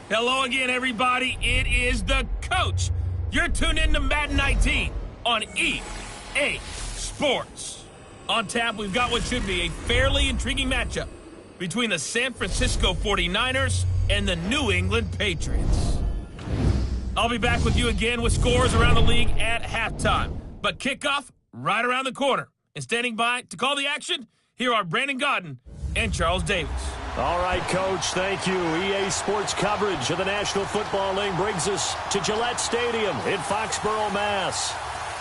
Hello again, everybody. It is the coach. You're tuned in to Madden 19 on EA Sports. On tap, we've got what should be a fairly intriguing matchup between the San Francisco 49ers and the New England Patriots. I'll be back with you again with scores around the league at halftime. But kickoff right around the corner. And standing by to call the action, here are Brandon Godden and Charles Davis. All right, Coach, thank you. EA Sports coverage of the National Football League brings us to Gillette Stadium in Foxborough, Mass.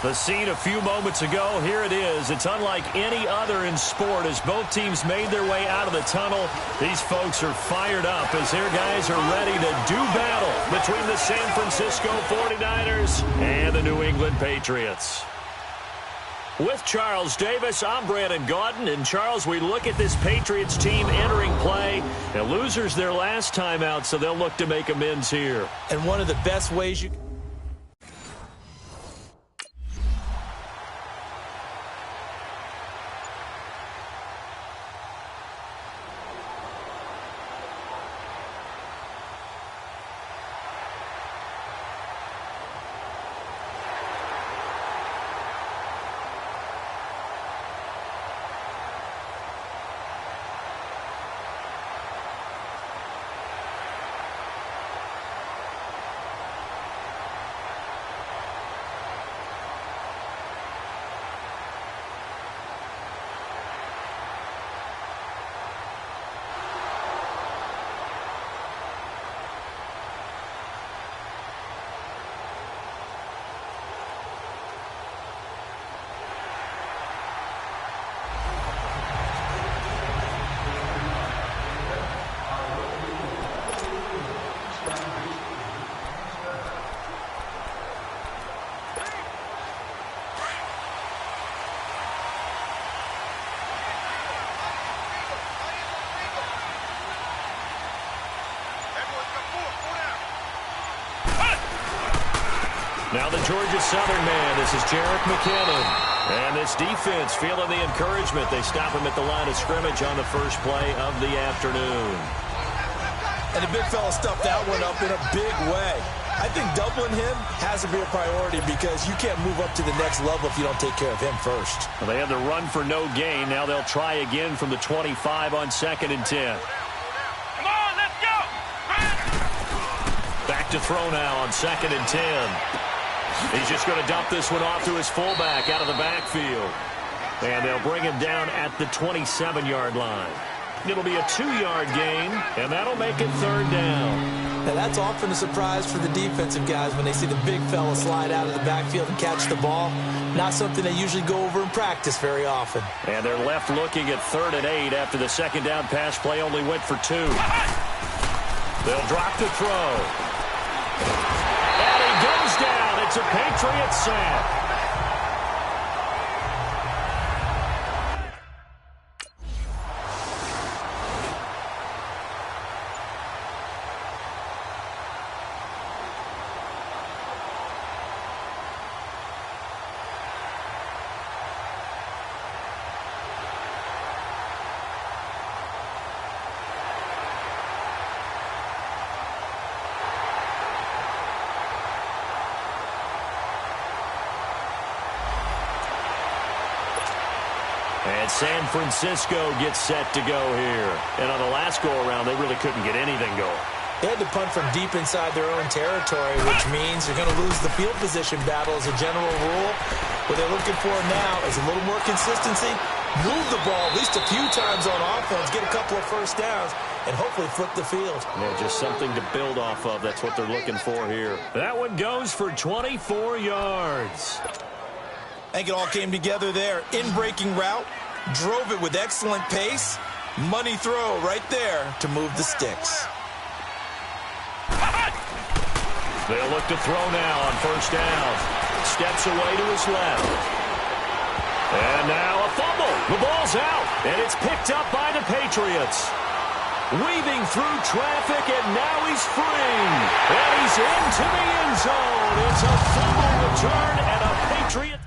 The scene a few moments ago, here it is. It's unlike any other in sport as both teams made their way out of the tunnel. These folks are fired up as their guys are ready to do battle between the San Francisco 49ers and the New England Patriots. With Charles Davis, I'm Brandon Gaudin. And, Charles, we look at this Patriots team entering play. The losers their last time out, so they'll look to make amends here. And one of the best ways you... Now the Georgia Southern man, this is Jerick McKinnon. And this defense feeling the encouragement. They stop him at the line of scrimmage on the first play of the afternoon. And the big fella stuffed that one up in a big way. I think doubling him has to be a priority because you can't move up to the next level if you don't take care of him first. Well, they had the run for no gain. Now they'll try again from the 25 on 2nd and 10. Come on, let's go! Back to throw now on 2nd and 10. He's just going to dump this one off to his fullback out of the backfield. And they'll bring him down at the 27-yard line. It'll be a 2-yard gain, and that'll make it 3rd down. Now that's often a surprise for the defensive guys when they see the big fella slide out of the backfield and catch the ball. Not something they usually go over in practice very often. And they're left looking at 3rd and 8 after the 2nd down pass play only went for 2. They'll drop the throw. And he goes down. It's a Patriots sack. And San Francisco gets set to go here. And on the last go-around, they really couldn't get anything going. They had to punt from deep inside their own territory, which means they're going to lose the field position battle as a general rule. What they're looking for now is a little more consistency, move the ball at least a few times on offense, get a couple of first downs, and hopefully flip the field. Yeah, just something to build off of. That's what they're looking for here. That one goes for 24 yards. I think it all came together there. In-breaking route, drove it with excellent pace. Money throw right there to move the sticks. They'll look to throw now on 1st down. Steps away to his left. And now a fumble. The ball's out, and it's picked up by the Patriots. Weaving through traffic, and now he's free. And he's into the end zone. It's a fumble return and a Patriot.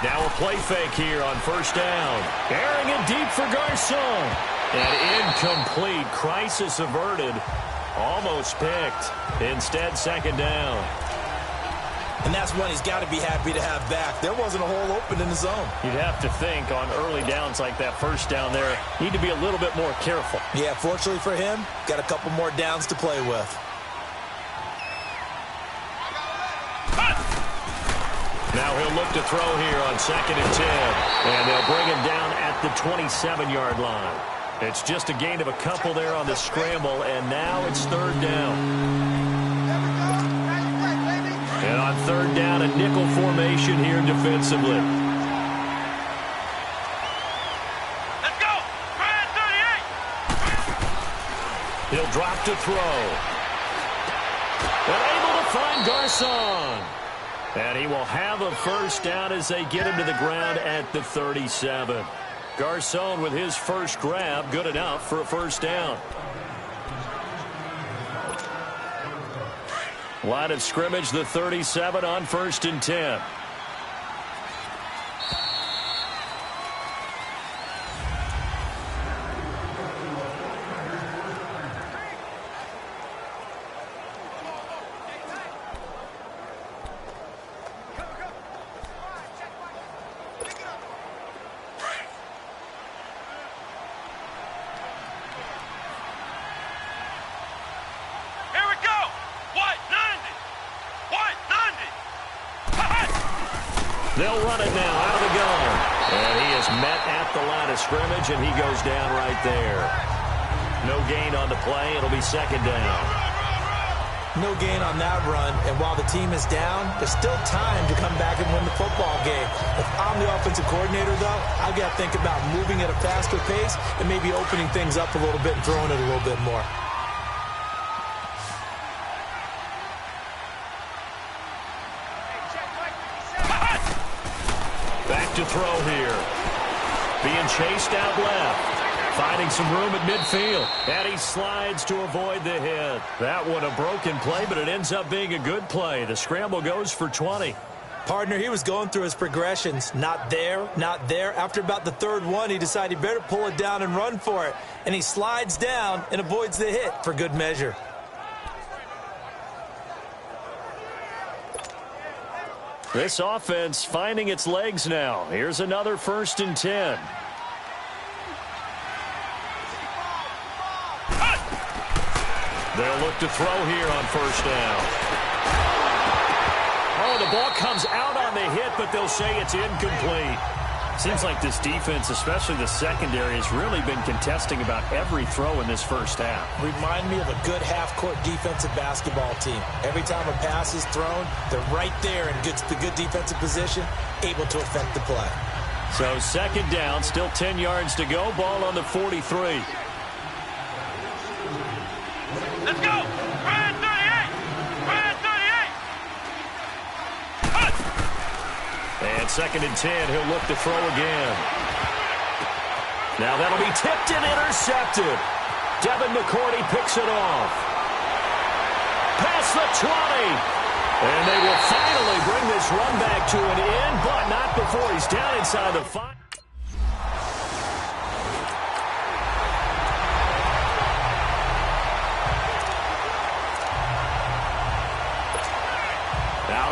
Now a play fake here on first down. Airing it deep for Garcon. And incomplete. Crisis averted. Almost picked. Instead, second down. And that's one he's got to be happy to have back. There wasn't a hole open in the zone. You'd have to think on early downs like that first down there, need to be a little bit more careful. Yeah, fortunately for him, got a couple more downs to play with. Now he'll look to throw here on 2nd and 10. And they'll bring him down at the 27-yard line. It's just a gain of a couple there on the scramble, and now it's 3rd down. And on 3rd down, a nickel formation here defensively. Let's go! Ryan 38! He'll drop to throw. And able to find Garcon. And he will have a first down as they get him to the ground at the 37. Garcon with his first grab, good enough for a first down. Line of scrimmage, the 37 on 1st and 10. They'll run it now out of the gun. And he is met at the line of scrimmage, and he goes down right there. No gain on the play. It'll be 2nd down. No gain on that run, and while the team is down, there's still time to come back and win the football game. If I'm the offensive coordinator, though, I've got to think about moving at a faster pace and maybe opening things up a little bit and throwing it a little bit more. Back to throw here. Being chased out left. Finding some room at midfield. And he slides to avoid the hit. That one a broken play, but it ends up being a good play. The scramble goes for 20. Partner, he was going through his progressions. Not there, not there. After about the 3rd one, he decided he better pull it down and run for it. And he slides down and avoids the hit for good measure. This offense finding its legs now. Here's another 1st and 10. They'll look to throw here on 1st down. Oh, the ball comes out on the hit, but they'll say it's incomplete. Seems like this defense, especially the secondary, has really been contesting about every throw in this first half. Remind me of a good half-court defensive basketball team. Every time a pass is thrown, they're right there in the good defensive position, able to affect the play. So 2nd down, still 10 yards to go. Ball on the 43. Let's go! Ryan 38! Ryan 38! And 2nd and 10, he'll look to throw again. Now that'll be tipped and intercepted. Devin McCourty picks it off. Past the 20. And they will finally bring this run back to an end, but not before he's down inside the 5.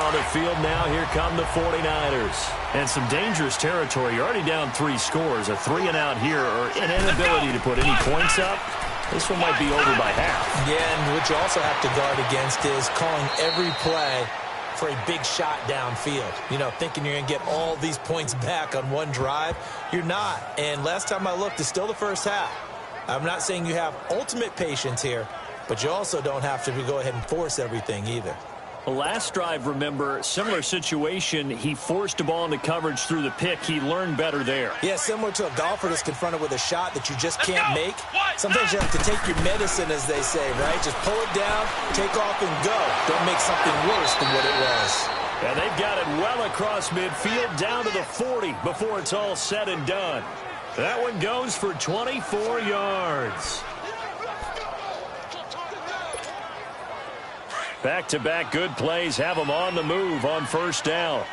On the field now, here come the 49ers. And some dangerous territory. You're already down 3 scores. A 3-and-out here, or an inability to put any points up. This one might be over by half. Yeah, and what you also have to guard against is calling every play for a big shot downfield. You know, thinking you're going to get all these points back on one drive. You're not. And last time I looked, it's still the first half. I'm not saying you have ultimate patience here, but you also don't have to go ahead and force everything either. The last drive, remember, similar situation. He forced a ball into coverage through the pick. He learned better there. Yeah, similar to a golfer that's confronted with a shot that you just can't make. Sometimes you have to take your medicine, as they say, right? Just pull it down, take off, and go. Don't make something worse than what it was. And they've got it well across midfield, down to the 40 before it's all said and done. That one goes for 24 yards. Back-to-back good plays have them on the move on 1st down.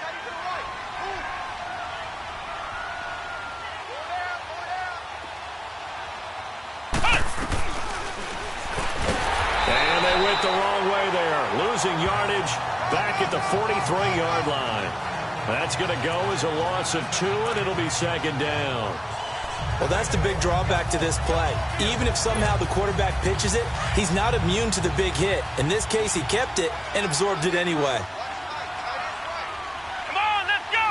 losing yardage back at the 43-yard line. That's going to go as a loss of 2, and it'll be second down. Well, that's the big drawback to this play. Even if somehow the quarterback pitches it, he's not immune to the big hit. In this case, he kept it and absorbed it anyway. Come on, let's go!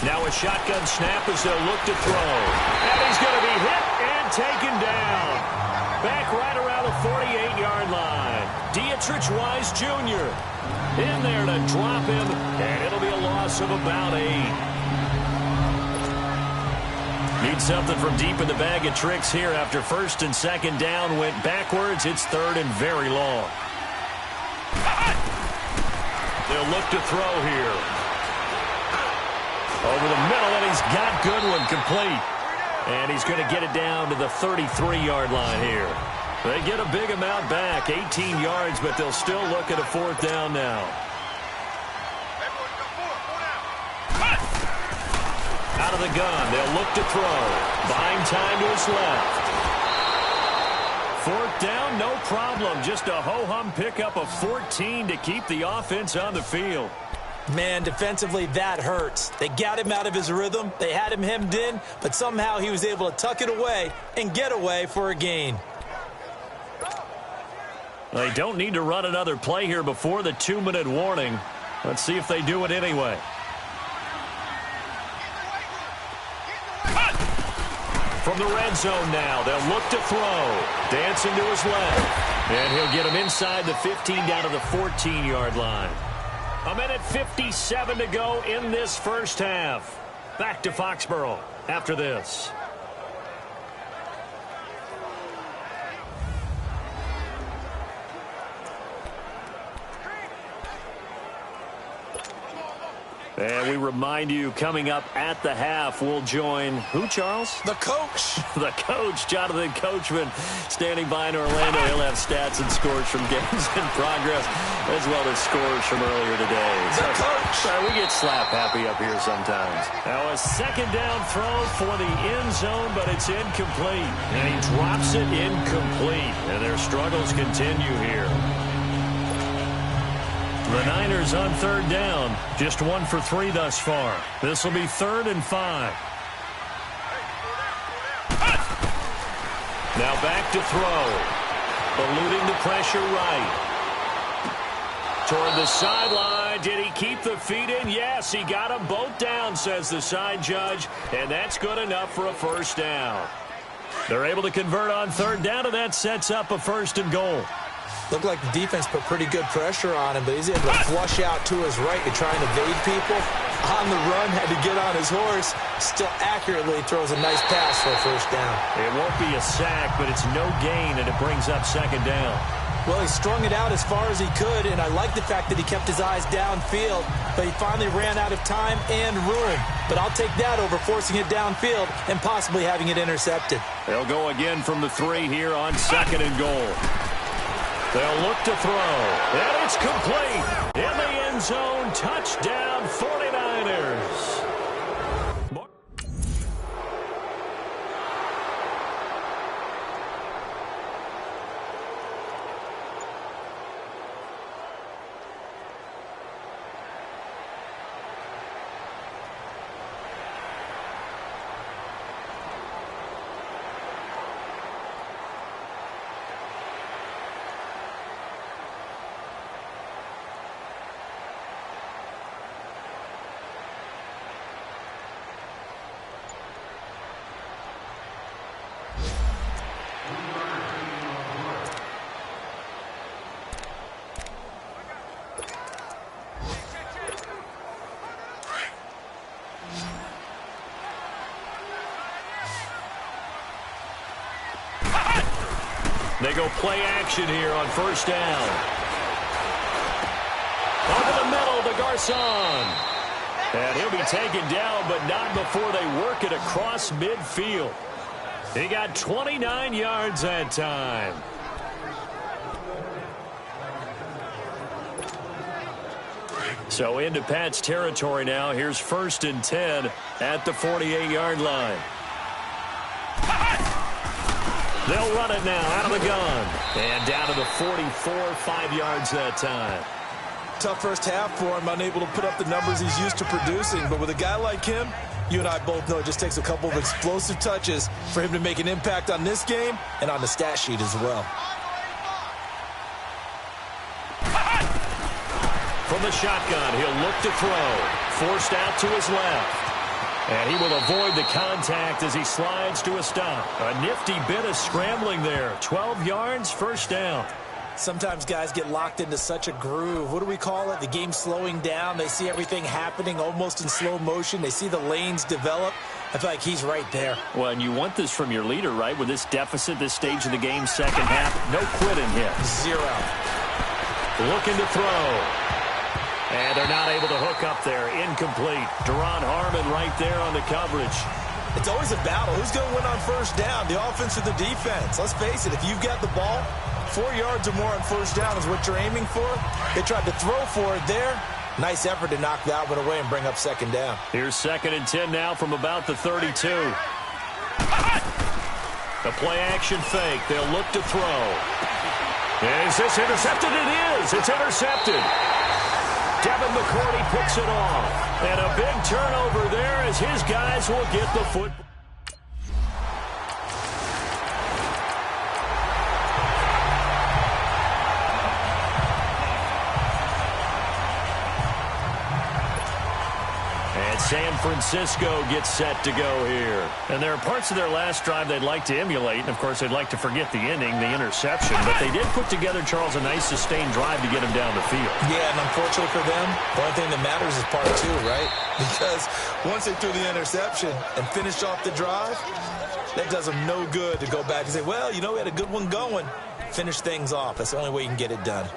Now a shotgun snap as they'll look to throw. And he's going to be hit and taken down. Back right around the 48-yard line. Dietrich Wise Jr. in there to drop him, and it'll be a loss of about 8. Need something from deep in the bag of tricks here after first and second down went backwards. It's third and very long. They'll look to throw here. Over the middle, and he's got Goodwin complete. And he's going to get it down to the 33-yard line here. They get a big amount back, 18 yards, but they'll still look at a fourth down now. Out of the gun, they'll look to throw. Buying time to his left. Fourth down, no problem. Just a ho-hum pickup of 14 to keep the offense on the field. Man, defensively, that hurts. They got him out of his rhythm. They had him hemmed in, but somehow he was able to tuck it away and get away for a gain. They don't need to run another play here before the 2-minute warning. Let's see if they do it anyway. From the red zone now, they'll look to throw. Dancing to his left. And he'll get him inside the 15 down to the 14-yard line. A minute 57 to go in this first half. Back to Foxborough after this. And we remind you, coming up at the half, we'll join who, Charles? The coach. The coach, Jonathan Coachman, standing by in Orlando. He'll have stats and scores from games in progress, as well as scores from earlier today. The coach. Sorry, we get slap happy up here sometimes. Now a second down throw for the end zone, but it's incomplete. And he drops it incomplete. And their struggles continue here. The Niners on third down. Just 1 for 3 thus far. This will be 3rd and 5. Now back to throw. Eluding the pressure right. Toward the sideline. Did he keep the feet in? Yes, he got them both down, says the side judge. And that's good enough for a first down. They're able to convert on third down, and that sets up a 1st and goal. Looked like the defense put pretty good pressure on him, but he's able to flush out to his right to try and evade people. On the run, had to get on his horse. Still accurately throws a nice pass for a first down. It won't be a sack, but it's no gain, and it brings up second down. Well, he strung it out as far as he could, and I like the fact that he kept his eyes downfield, but he finally ran out of time and room. But I'll take that over forcing it downfield and possibly having it intercepted. They'll go again from the 3 here on 2nd and goal. They'll look to throw, and it's complete. In the end zone, touchdown 49ers. They go play action here on first down. Over the middle to Garcon. And he'll be taken down, but not before they work it across midfield. He got 29 yards that time. So into Pat's territory now. Here's 1st and 10 at the 48-yard line. They'll run it now out of the gun. And down to the 44, 5 yards that time. Tough first half for him, unable to put up the numbers he's used to producing. But with a guy like him, you and I both know it just takes a couple of explosive touches for him to make an impact on this game and on the stat sheet as well. From the shotgun, he'll look to throw. Forced out to his left. And he will avoid the contact as he slides to a stop. A nifty bit of scrambling there. 12 yards, first down. Sometimes guys get locked into such a groove. What do we call it? The game slowing down. They see everything happening almost in slow motion. They see the lanes develop. I feel like he's right there. Well, and you want this from your leader, right? With this deficit, this stage of the game, second half, no quitting here. Zero. Looking to throw. And they're not able to hook up there. Incomplete. Deron Harmon right there on the coverage. It's always a battle. Who's going to win on first down, the offense or the defense? Let's face it, if you've got the ball, 4 yards or more on first down is what you're aiming for. They tried to throw for it there. Nice effort to knock that one away and bring up second down. Here's 2nd and 10 now from about the 32. The play action fake. They'll look to throw. Is this intercepted? It is. It's intercepted. Devin McCourty picks it off. And a big turnover there as his guys will get the football. San Francisco gets set to go here. And there are parts of their last drive they'd like to emulate. And, of course, they'd like to forget the ending, the interception. But they did put together, Charles, a nice sustained drive to get him down the field. Yeah, and unfortunately for them, the only thing that matters is part two, right? Because once they threw the interception and finished off the drive, that does them no good to go back and say, well, you know, we had a good one going. Finish things off. That's the only way you can get it done.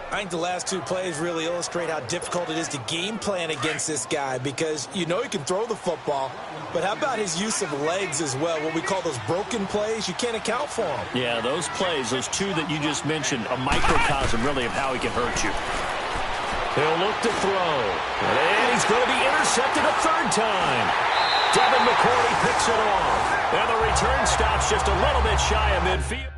I think the last two plays really illustrate how difficult it is to game plan against this guy because you know he can throw the football, but how about his use of legs as well, what we call those broken plays? You can't account for them. Yeah, those plays, those two that you just mentioned, a microcosm really of how he can hurt you. He'll look to throw, and he's going to be intercepted a third time. Devin McCourty picks it off, and the return stops just a little bit shy of midfield.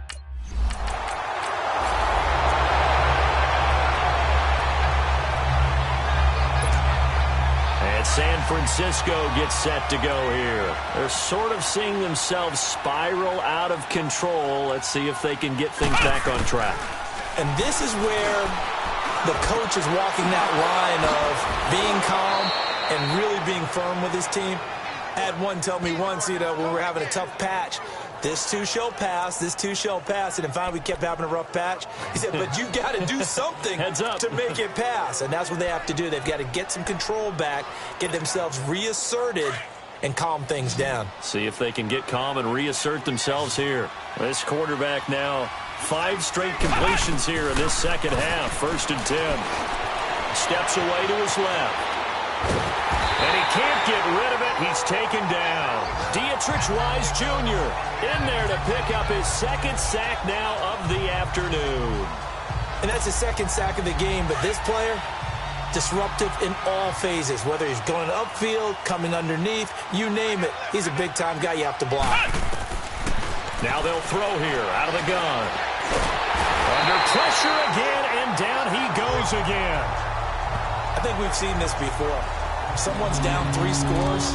San Francisco gets set to go here. They're sort of seeing themselves spiral out of control. Let's see if they can get things back on track. And this is where the coach is walking that line of being calm and really being firm with his team. I had one tell me once, you know, when we were having a tough patch, this too shall pass, this too shall pass. And then finally we kept having a rough patch. He said, but you got to do something to make it pass. And that's what they have to do. They've got to get some control back, get themselves reasserted, and calm things down. See if they can get calm and reassert themselves here. This quarterback now, 5 straight completions here in this second half. 1st and 10. Steps away to his left. And he can't get rid of it. He's taken down. Dietrich Wise Jr. in there to pick up his 2nd sack now of the afternoon. And that's his 2nd sack of the game, but this player, disruptive in all phases, whether he's going upfield, coming underneath, you name it. He's a big-time guy you have to block. Now they'll throw here out of the gun. Under pressure again, and down he goes again. I think we've seen this before. Someone's down 3 scores.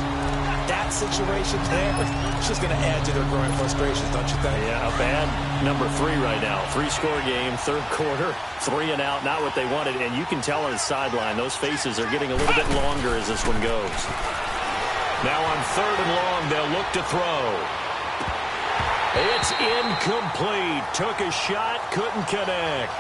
That situation there, it's just going to add to their growing frustrations, don't you think? Yeah, a bad number 3 right now. 3-score game, 3rd quarter, 3 and out, not what they wanted. And you can tell on the sideline, those faces are getting a little bit longer as this one goes. Now on 3rd and long, they'll look to throw. It's incomplete. Took a shot, couldn't connect.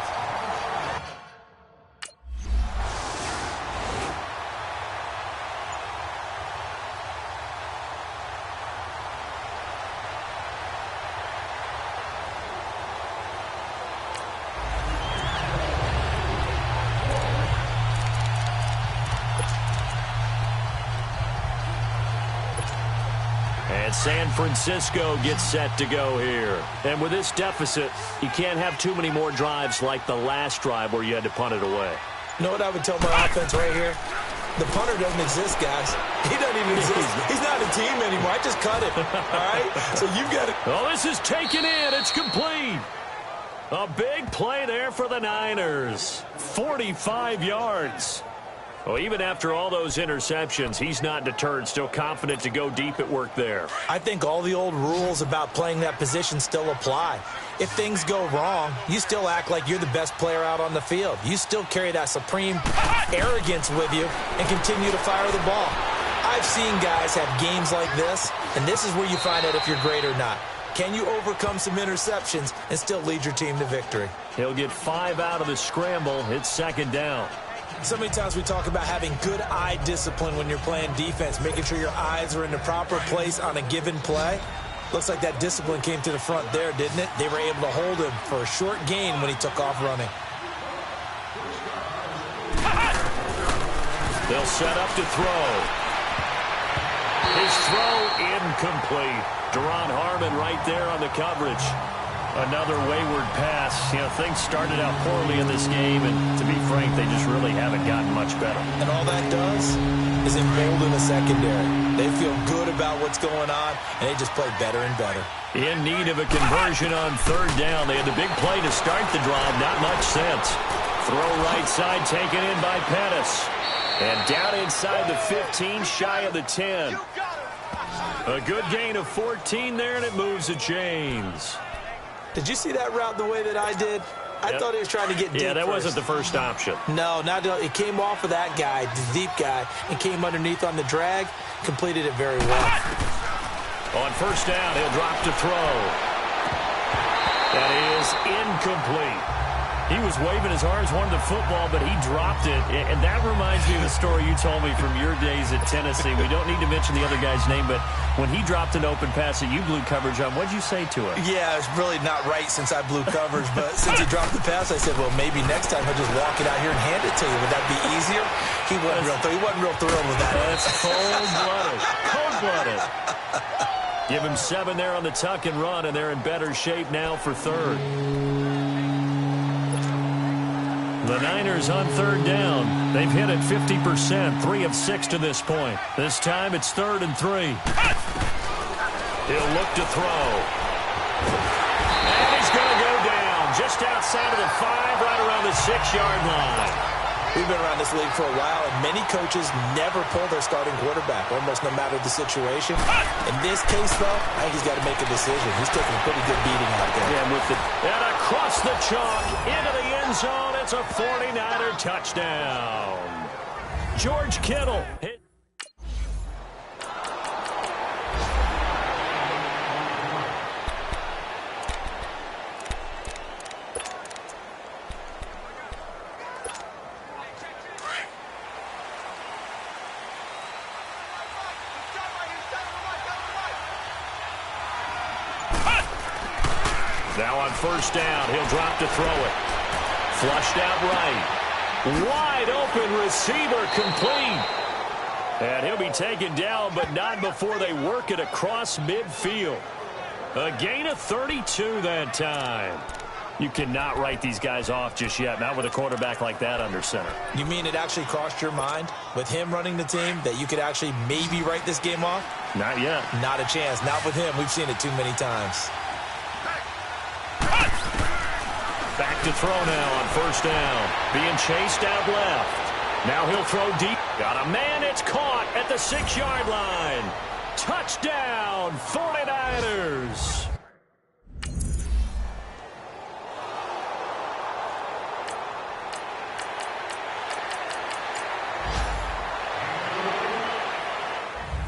San Francisco gets set to go here. And with this deficit, you can't have too many more drives like the last drive where you had to punt it away. You know what I would tell my offense right here? The punter doesn't exist, guys. He doesn't even exist. He's not a team anymore. I just cut it. All right? So you've got to... Oh, this is taken in. It's complete. A big play there for the Niners. 45 yards. Well, even after all those interceptions, he's not deterred, still confident to go deep at work there. I think all the old rules about playing that position still apply. If things go wrong, you still act like you're the best player out on the field. You still carry that supreme arrogance with you and continue to fire the ball. I've seen guys have games like this, and this is where you find out if you're great or not. Can you overcome some interceptions and still lead your team to victory? He'll get 5 out of the scramble. It's second down. So many times we talk about having good eye discipline when you're playing defense, making sure your eyes are in the proper place on a given play. Looks like that discipline came to the front there, didn't it? They were able to hold him for a short gain when he took off running. They'll set up to throw. His throw incomplete. Deron Harmon right there on the coverage. Another wayward pass. You know, things started out poorly in this game, and to be frank, they just really haven't gotten much better. And all that does is embolden the secondary. They feel good about what's going on, and they just play better and better. In need of a conversion on third down. They had the big play to start the drive. Not much sense. Throw right side taken in by Pettis. And down inside the 15, shy of the 10. A good gain of 14 there, and it moves the chains. Did you see that route the way that I did? I thought he was trying to get deep. Yeah, that first. wasn't the first option. No, it came off of that guy, the deep guy, and came underneath on the drag, completed it very well. On first down, he'll drop to throw. That is incomplete. He was waving his arms, wanted the football, but he dropped it. And that reminds me of the story you told me from your days at Tennessee. We don't need to mention the other guy's name, but when he dropped an open pass that you blew coverage on, what'd you say to him? Yeah, it's really not right since I blew coverage, but since he dropped the pass, I said, well, maybe next time he'll just walk it out here and hand it to you. Would that be easier? He wasn't real thrilled with that. That's cold-blooded. Cold-blooded. Give him 7 there on the tuck and run, and they're in better shape now for third. The Niners on third down. They've hit it 50%, 3 of 6 to this point. This time it's 3rd and 3. He'll look to throw. And he's going to go down just outside of the 5, right around the 6-yard line. We've been around this league for a while, and many coaches never pull their starting quarterback, almost no matter the situation. In this case, though, I think he's got to make a decision. He's taking a pretty good beating out there. Yeah, and across the chalk, into the end zone, it's a 49er touchdown. George Kittle hit. Now on first down, he'll drop to throw it. Flushed out right. Wide open receiver complete. And he'll be taken down, but not before they work it across midfield. A gain of 32 that time. You cannot write these guys off just yet, not with a quarterback like that under center. You mean it actually crossed your mind with him running the team that you could actually maybe write this game off? Not yet. Not a chance. Not with him. We've seen it too many times. Back to throw now on first down. Being chased out left. Now he'll throw deep. Got a man. It's caught at the 6-yard line. Touchdown, 49ers.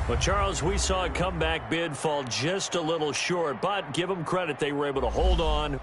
Well, Charles, we saw a comeback bid fall just a little short, but give them credit. They were able to hold on.